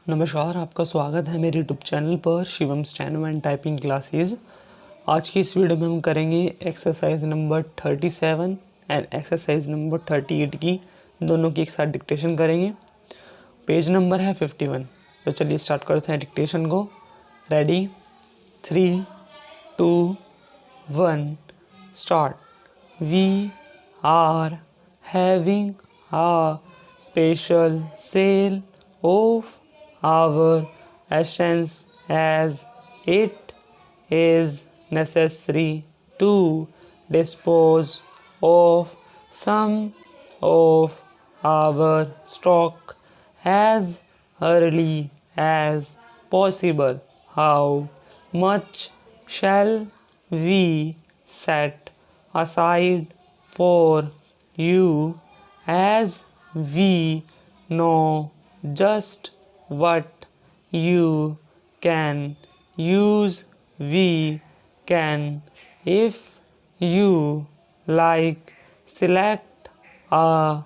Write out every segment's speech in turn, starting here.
नमस्कार, आपका स्वागत है मेरे यूट्यूब चैनल पर Shivam steno and typing classes. आज की इस वीडियो में हम करेंगे exercise number 37 and exercise number 38 की दोनों की एक साथ डिक्टेशन करेंगे। पेज नंबर है 51। तो चलिए स्टार्ट करते हैं डिक्टेशन को। Ready, 3, 2, 1 start. We are having a special sale of our essence as it is necessary to dispose of some of our stock as early as possible. How much shall we set aside for you, as we know just what you can use? We can, if you like, select a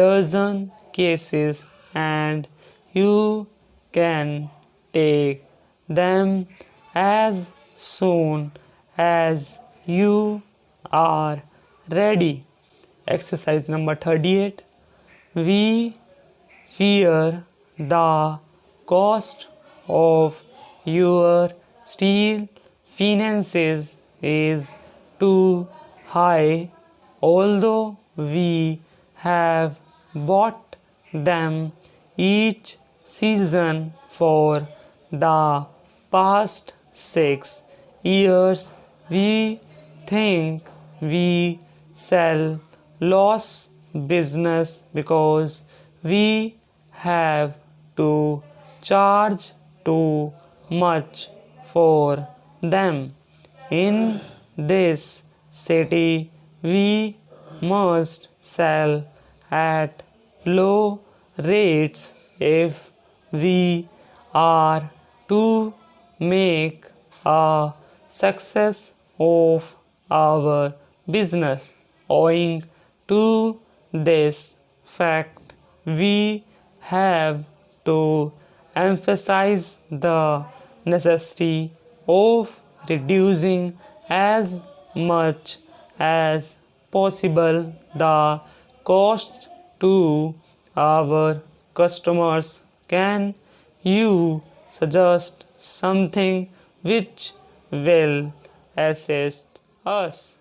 dozen cases and you can take them as soon as you are ready. Exercise number 38. We fear the cost of your steel finances is too high, although we have bought them each season for the past 6 years. We think we sell loss business because we have to charge too much for them. In this city, we must sell at low rates if we are to make a success of our business. Owing to this fact, we have to emphasize the necessity of reducing as much as possible the costs to our customers. Can you suggest something which will assist us?